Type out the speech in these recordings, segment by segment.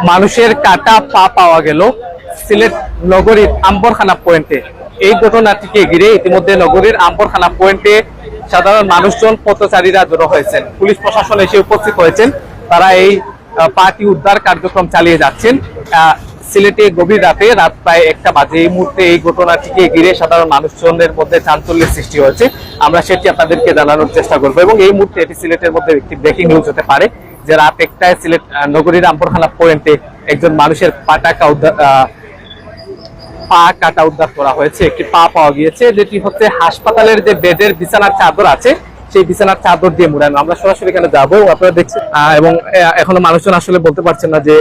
মানুষের কাটা পা পাওয়া গেল সিলেট নগরীর আম্বরখানা পয়েন্টে। এই ঘটনাটিকে ঘিরে ইতিমধ্যে নগরীর আম্বরখানা পয়েন্টে সাধারণ মানুষজন পথচারীরা জড়ো হয়েছেন। পুলিশ প্রশাসন এসে উপস্থিত হয়েছেন। তারা এই পাটি উদ্ধার কার্যক্রম চালিয়ে যাচ্ছেন। সিলেটে গভীর রাত প্রায় 1টা বাজে। এই মুহূর্তে এই ঘটনাটিকে ঘিরে সাধারণ মানুষজনের মধ্যে চাঞ্চল্যের সৃষ্টি হয়েছে। আমরা সেটি আপনাদেরকে জানানোর চেষ্টা করবো এবং এই মুহূর্তে এটি সিলেটের মধ্যে একটি ব্রেকিং নিউজ হতে পারে যে রাত 1টায় সিলেট নগরীর আম্বরখানা পয়েন্টে একজন মানুষের পা কাটা উদ্ধার করা হয়েছে। একটি পা পাওয়া গিয়েছে, যেটি হচ্ছে হাসপাতালের যে বেডের বিছানার চাদর আছে সেই বিছানার চাদর দিয়ে মুড়ানো। আমরা সরাসরি এখানে যাবো, আপনারা দেখছেন। এবং এখনো মানুষজন আসলে বলতে পারছেন না যে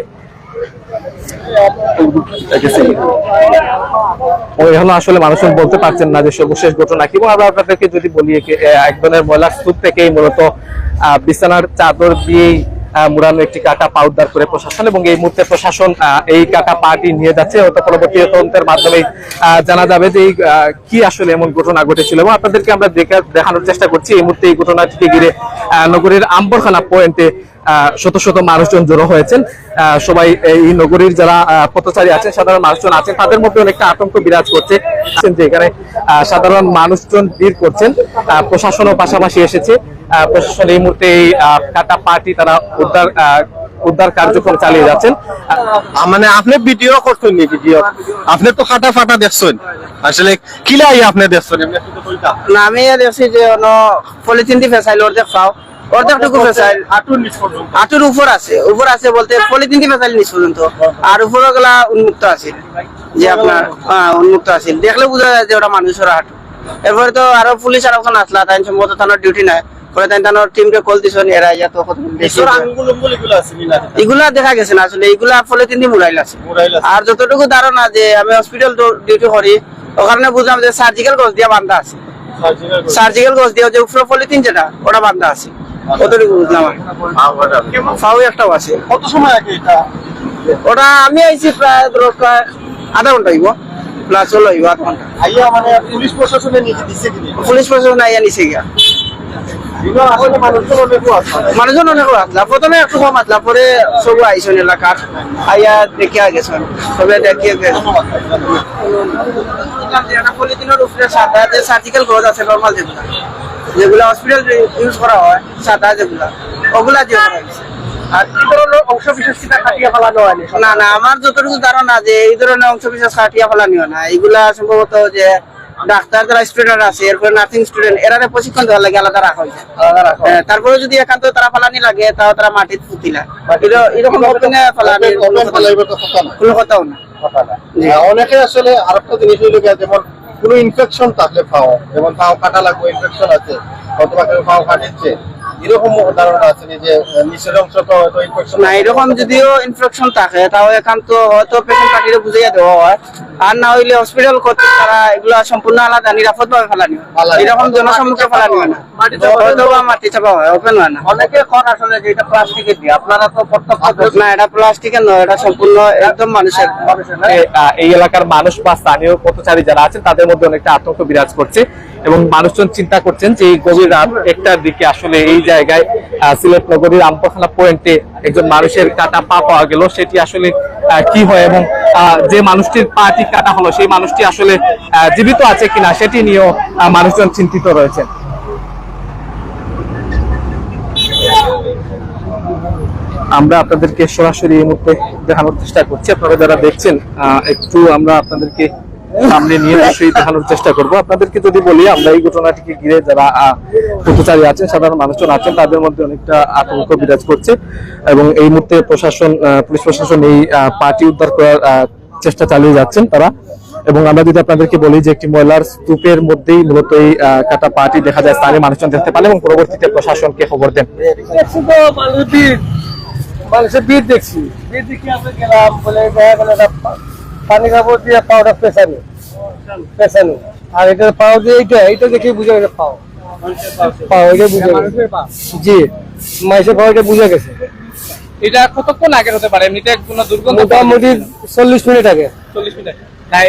এখনো আসলে মানুষজন বলতে পারছেন না যে সর্বশেষ ঘটনা কি। আমরা আপনাদেরকে যদি বলি একজনের ময়লার স্তূপ থেকেই মূলত বিছানার চাদর দিয়েই মুড়ানো একটি কাটা পা উদ্ধার করে প্রশাসন, এবং এই মুহূর্তে প্রশাসন এই কাটা পাটি নিয়ে যাচ্ছে। হয়তো পরবর্তী তদন্তের মাধ্যমে জানা যাবে যে কি আসলে এমন ঘটনা ঘটেছিল, এবং আপনাদেরকে আমরা দেখানোর চেষ্টা করছি। এই মুহূর্তে এই ঘটনাটিকে ঘিরে নগরীর আম্বরখানা পয়েন্টে শত শত মানুষজন জড়ো হয়েছেন। সবাই এই নগরীর যারা পথচারী আছেন, সাধারণ মানুষজন আছেন, তাদের মধ্যে অনেকটা আতঙ্ক বিরাজ করছে যে এখানে সাধারণ মানুষজন ভিড় করছেন। প্রশাসনও পাশাপাশি এসেছে। প্রশাসন এই মুহূর্তে এই কাটা পাটি তারা উদ্ধার কার্যক্রম চালিয়ে যাচ্ছেন। মানে আপনি ভিডিও করছেন নি? ভিডিও আপনি তো কাটা ফাটা দেখছেন, আসলে কিলাই আপনি দেখছেন? না, আমি দেখছি যে পলিথিন দিয়ে ফেসাইল অর্ধেক পাও, অর্ধেকটুকু ফেসাইল হাঁটুর উপর আছে বলতে পলিথিন দিয়ে ফেসাইল নিচ পর্যন্ত, আর উপর গুলা উন্মুক্ত আছে, যে আপনার উন্মুক্ত আছে, দেখলে বোঝা যায় যে ওটা মানুষের হাঁটু। এরপরে তো আরো পুলিশ আর একজন আসলা, তাই সম্ভবত থানার ডিউটি নাই, পরে তাই থানার টিমকে কল দিছেন, এরা তো এগুলা দেখা গেছে না আসলে, এগুলা পলিথিন দিয়ে মুড়াইল আছে। আর যতটুকু ধারণা যে আমি হসপিটাল ডিউটি করি, ওখানে বুঝলাম যে সার্জিক্যাল গজ দিয়া বান্ধা আছে, সার্জিক্যাল গজ দিয়ে যে উপরে পলিথিন যেটা ওটা বান্ধা আছে, কতটুকু বুঝলাম। ফাউ একটাও আছে। কত সময় আগে এটা? ওটা আমি আইছি প্রায় আধা ঘন্টা হইব, প্লাস হলো হইব আধা ঘন্টা। আইয়া মানে পুলিশ প্রশাসনে নিয়ে দিছে কি? পুলিশ প্রশাসন আইয়া নিছে গিয়া। মানুষজন অনেক আসলা, প্রথমে একটু কম আসলা, পরে সব আইসন এলাকার আইয়া দেখিয়া গেছেন, সবে দেখিয়ে গেছেন। পলিথিনের উপরে সাদা যে সার্জিক্যাল গ্লোভ আছে নর্মাল যেগুলা হসপিটাল ইউজ করা হয়, সাদা যেগুলা, ওগুলা দিয়ে করা হয়েছে। আর এই ধরনের অংশ বিশেষ কাটিয়া ফেলানো হয়নি? না না, আমার যতটুকু ধারণা যে এই ধরনের অংশ বিশেষ কাটিয়া ফেলানিও না, এগুলা সম্ভবত যে ডাক্তার যারা স্টুডেন্ট আছে, এরপরে নার্সিং স্টুডেন্ট, এরা প্রশিক্ষণ দেওয়ার লাগে আলাদা রাখা হয়েছে। তারপরে যদি একান্ত তারা ফালানি লাগে, তাও তারা মাটির পুতিলা, এরকম কোনো কথাও না। অনেকে আসলে আরেকটা জিনিস হইল, যেমন কোনো ইনফেকশন থাকলে পাও, যেমন পাও কাটা লাগবে, ইনফেকশন আছে, অথবা কেউ পাও কাটিচ্ছে, এরকম ধারণা আছে যে নিচের অংশ তো হয়তো ইনফেকশন না। এরকম যদিও ইনফেকশন থাকে, তাও একান্ত হয়তো পেশেন্ট পার্টিরে বুঝাইয়া দেওয়া হয়, আর না হইলে হসপিটাল করতে তারা এগুলা সম্পূর্ণ আলাদা নিরাপদ ভাবে ফেলানি হয়, এরকম জনসম্মুখে ফেলানি হয় না, হয়তো বা মাটি চাপা হয়, ওপেন হয় না। অনেকে এখন আসলে যে এটা প্লাস্টিকের দিয়ে, আপনারা তো প্রত্যক্ষ না, এটা প্লাস্টিকের নয়, এটা সম্পূর্ণ একদম মানুষের। এই এলাকার মানুষ বা স্থানীয় পথচারী যারা আছেন তাদের মধ্যে অনেকটা আতঙ্ক বিরাজ করছে, এবং মানুষজন চিন্তা করছেন যে এই গভীর রাত 1টার দিকে আসলে এই জায়গায় সিলেট নগরীর আম্বরখানা পয়েন্টে একজন মানুষের কাটা পা পাওয়া গেল, সেটি আসলে কি হয়, এবং যে মানুষটির পাটি কাটা হলো সেই মানুষটি আসলে জীবিত আছে কিনা সেটি নিয়েও মানুষজন চিন্তিত রয়েছেন। আমরা আপনাদেরকে সরাসরি এই মুহূর্তে দেখানোর চেষ্টা করছি। আপনারা যারা দেখছেন একটু আমরা আপনাদেরকে সামনে নিয়ে বসেই দেখানোর চেষ্টা করব। আপনাদেরকে যদি বলি, আমরা এই ঘটনাটিকে ঘিরে যারা পথচারী আছেন, সাধারণ মানুষজন আছেন, তাদের মধ্যে অনেকটা আতঙ্ক বিরাজ করছে, এবং এই মুহূর্তে পুলিশ প্রশাসন এই পাটি উদ্ধার করার চেষ্টা চালিয়ে যাচ্ছেন তারা। এবং আমরা যদি আপনাদেরকে বলি যে একটি ময়লার স্তূপের মধ্যেই মূলত এই কাটা পাটি দেখা যায়, স্থানীয় মানুষজন দেখতে পারে এবং পরবর্তীতে প্রশাসনকে খবর দেন। মানুষের ভিড় দেখছি, ভিড় দেখি আমরা গেলাম, বলে পানি কাপড় দিয়ে পাওটা পেছানো, আর এটা পাও দিয়ে এইটা দেখে বুঝে গেছে পাও, এটা বুঝে গেছে। জি, মাইসের পাও এটা বুঝে গেছে। এটা কতক্ষণ আগে হতে পারে? এমনিতে কোনো দুর্গন্ধ? মোটামুটি 40 মিনিট আগে। 40 মিনিট।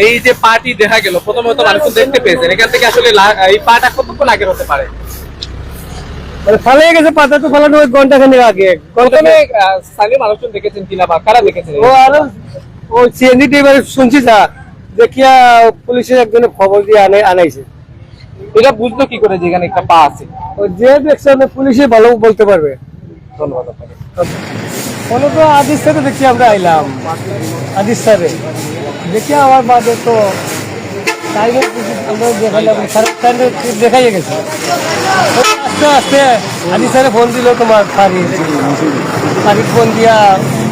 এই যে পাটি দেখা গেল, প্রথমত মানুষ দেখতে পেয়েছেন, এখান থেকে আসলে এই পাটা কতক্ষণ আগে হতে পারে? মানে ফালিয়ে গেছে, পাতা তো ফালানো ওই ঘন্টা খানিক আগে, প্রথমে স্থানীয় মানুষজন দেখেছেন কিনা বা কারা দেখেছেন? ও আরো ওই সিএনজি ড্রাইভার শুনছি যা দেখিয়া পুলিশের একজনের খবর দিয়ে আনাইছে। এটা বুঝলো কি করে যে এখানে একটা পা আছে? ও যে দেখছে পুলিশে ভালো বলতে পারবে। ধন্যবাদ আপনাকে। কোনো তো আদিস স্যারে দেখি আমরা আইলাম, আদিস স্যারে দেখি আমার বাদে তো টাইমে আমরা দেখাইলাম, দেখাই গেছে। আস্তে আস্তে আদিস স্যারে ফোন দিল, তোমার ফারিক ফোন দিয়া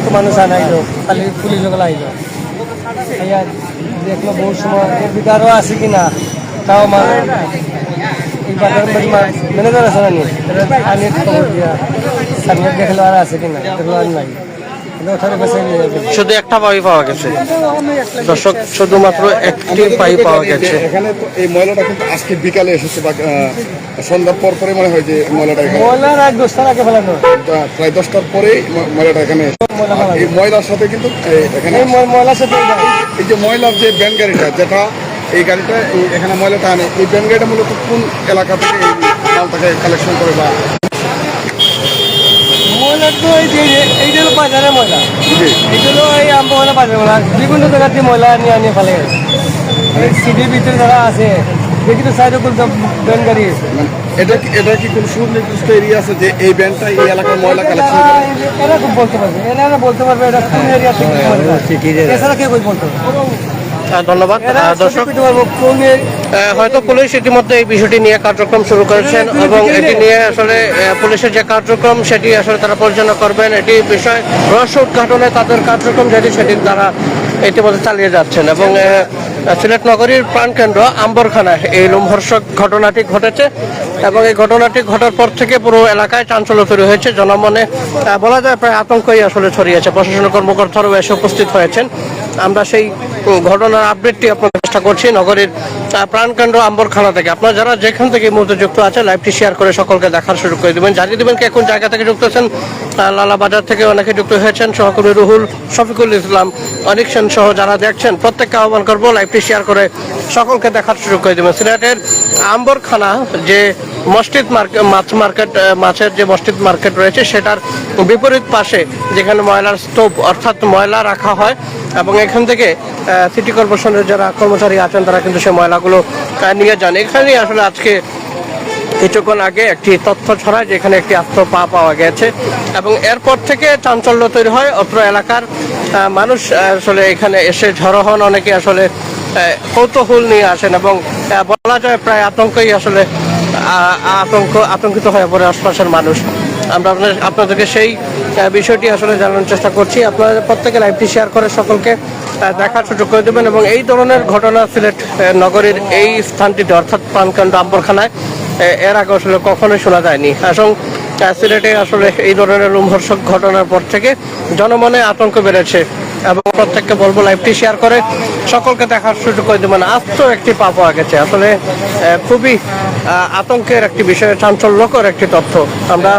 তো মানুষ আনাইলো, খালি পুলিশ ওগুলো আইলো, দেখলো বহু সময় এর ভিতরে আরও আছে কিনা তাও আমার এই বাজার ম্যানেজার আছে না, আনি খবর দিয়া সামনে দেখলো আর আছে কিনা, দেখলো আর নাই। শুধু একটা পাই পাওয়া গেছে দর্শক, শুধুমাত্র একটি পাই পাওয়া গেছে। এখানে তো এই ময়লাটা কিন্তু আজকে বিকালে এসেছে বা সন্ধ্যার পর পরে মনে হয় যে ময়লাটা এখানে ময়লার আর 10টার আগে ফেলানো, প্রায় 10টার পরেই ময়লাটা এখানে এই ময়লার সাথে কিন্তু এখানে ময়লার সাথে এই যে ময়লার যে ব্যান গাড়িটা, যেটা এই গাড়িটা এখানে ময়লাটা আনে, এই ব্যান গাড়িটা মূলত কোন এলাকা থেকে এই মালটাকে কালেকশন করে বা ময়লা তো এই হলো বাজারের ময়লা, এই হলো এই আমবাগানের বাজারের ময়লা, বিভিন্ন জায়গার দিয়ে ময়লা আনিয়ে ফেলে। এই সিটির ভিতরে যারা আছে দেখি তো সাইডে বলতে ব্যান গাড়ি, এটা কি কোন সুনির্দিষ্ট এরিয়া আছে যে এই ব্যানটা এই এলাকার ময়লা কালেকশন করে? এরা খুব বলতে পারবে, এরা বলতে পারবে এটা কোন এরিয়া থেকে ময়লা, এছাড়া কেউ বলতে পারবে। ধন্যবাদ দর্শক। হয়তো পুলিশ ইতিমধ্যে এই বিষয়টি নিয়ে কার্যক্রম শুরু করেছেন এবং এটি নিয়ে আসলে পুলিশের যে কার্যক্রম সেটি আসলে তারা পরিচালনা করবেন। এটি বিষয় রহস্য উদ্ঘাটনে তাদের কার্যক্রম যেটি সেটি তারা ইতিমধ্যে চালিয়ে যাচ্ছেন। এবং সিলেট নগরীর প্রাণকেন্দ্র আম্বরখানায় এই লোমহর্ষক ঘটনাটি ঘটেছে এবং এই ঘটনাটি ঘটার পর থেকে পুরো এলাকায় চাঞ্চল্য তৈরি হয়েছে। জনমনে বলা যায় প্রায় আতঙ্কই আসলে ছড়িয়েছে। প্রশাসনিক কর্মকর্তারাও এসে উপস্থিত হয়েছেন। আমরা সেই ঘটনার আপডেটটি আপনাদের চেষ্টা করছি নগরীর প্রাণকেন্দ্র আম্বরখানা থেকে। আপনারা যারা যেখান থেকে এই মুহূর্তে যুক্ত আছে লাইভটি শেয়ার করে সকলকে দেখার শুরু করে দেবেন। জানিয়ে দেবেন কে কোন জায়গা থেকে যুক্ত আছেন। লালা বাজার থেকে অনেকে যুক্ত হয়েছেন, সহকর্মী রুহুল, শফিকুল ইসলাম, অনিক সেন সহ যারা দেখছেন প্রত্যেককে আহ্বান করবো লাইভটি শেয়ার করে সকলকে দেখার সুযোগ করে দেবেন। সিলেটের আম্বরখানা যে মসজিদ মার্কেট, মাছের যে মসজিদ মার্কেট রয়েছে সেটার বিপরীত পাশে যেখানে ময়লার স্তূপ অর্থাৎ ময়লা রাখা হয় এবং এখান থেকে সিটি কর্পোরেশনের যারা কর্মচারী আছেন তারা কিন্তু সেই ময়লাগুলো নিয়ে যান। এখানেই আসলে আজকে কিছুক্ষণ আগে একটি তথ্য ছড়ায় যে এখানে একটি আস্ত পা পাওয়া গেছে এবং এরপর থেকে চাঞ্চল্য তৈরি হয়। অত্র এলাকার মানুষ আসলে এখানে এসে জড়ো হন, অনেকে আসলে কৌতূহল নিয়ে আসেন এবং বলা যায় প্রায় আতঙ্কই আসলে আতঙ্কিত হয়ে পড়ে আশপাশের মানুষ। আমরা আপনাদেরকে সেই বিষয়টি আসলে জানানোর চেষ্টা করছি। আপনারা প্রত্যেকে লাইভটি শেয়ার করে সকলকে দেখার সুযোগ করে দেবেন এবং এই ধরনের ঘটনা সিলেট নগরীর এই স্থানটিতে অর্থাৎ প্রাণকেন্দ্র আম্বরখানায় এর আগে আসলে কখনোই শোনা যায়নি। এবং সিলেটে আসলে এই ধরনের লোমহর্ষক ঘটনার পর থেকে জনমনে আতঙ্ক বেড়েছে এবং প্রত্যেককে বলবো লাইভটি শেয়ার করে সকলকে দেখার সুযোগ করে দেবেন। আস্ত একটি পা পাওয়া গেছে, আসলে খুবই আতঙ্কের একটি বিষয়, চাঞ্চল্যকর একটি তথ্য। আমরা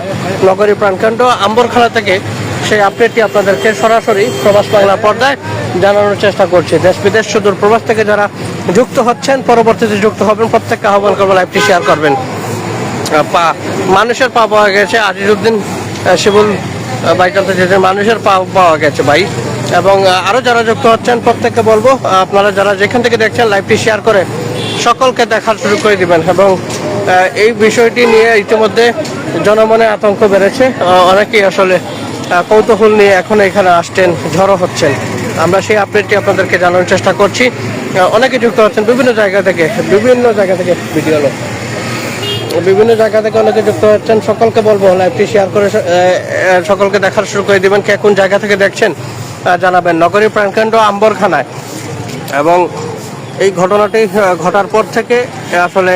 নগরী প্রাণকেন্দ্র আম্বরখানা থেকে সেই আপডেটটি আপনাদেরকে সরাসরি প্রবাস বাংলা পর্দায় জানানোর চেষ্টা করছি। দেশ বিদেশ সুদূর প্রবাস থেকে যারা যুক্ত হচ্ছেন, পরবর্তীতে যুক্ত হবেন, প্রত্যেককে আহ্বান করবো লাইভটি শেয়ার করবেন। মানুষের পা পাওয়া গেছে, আজিজউদ্দিন শিবুল ভাই জানতে চেয়েছেন মানুষের পা পাওয়া গেছে ভাই। এবং আরও যারা যুক্ত হচ্ছেন প্রত্যেককে বলবো আপনারা যারা যেখান থেকে দেখছেন লাইভটি শেয়ার করে সকলকে দেখার শুরু করে দিবেন। এবং এই বিষয়টি নিয়ে ইতিমধ্যে জনমনে আতঙ্ক বেড়েছে, অনেকেই আসলে কৌতূহল নিয়ে এখন এখানে আসছেন, জড়ো হচ্ছেন। আমরা সেই আপডেটটি আপনাদেরকে জানানোর চেষ্টা করছি। অনেকে যুক্ত হচ্ছেন বিভিন্ন জায়গা থেকে বিভিন্ন জায়গা থেকে অনেকে যুক্ত হচ্ছেন। সকলকে বলবো লাইভটি শেয়ার করে সকলকে দেখার শুরু করে দিবেন। কে কোন জায়গা থেকে দেখছেন জানাবেন। নগরীর প্রাণকেন্দ্র আম্বরখানায় এবং এই ঘটনাটি ঘটার পর থেকে আসলে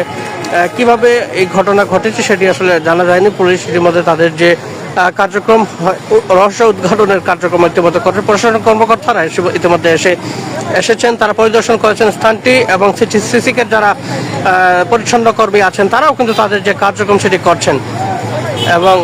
কিভাবে এই ঘটনা ঘটেছে সেটি আসলে জানা যায়নি। পুলিশ ইতিমধ্যে তাদের যে কার্যক্রম রহস্য উদ্ঘাটনের কার্যক্রম ইতিমধ্যে করে। প্রশাসনিক কর্মকর্তারা ইতিমধ্যে এসেছেন, তারা পরিদর্শন করেছেন স্থানটি এবং সিসিকের যারা পরিচ্ছন্ন কর্মী আছেন তারাও কিন্তু তাদের যে কার্যক্রম সেটি করছেন এবং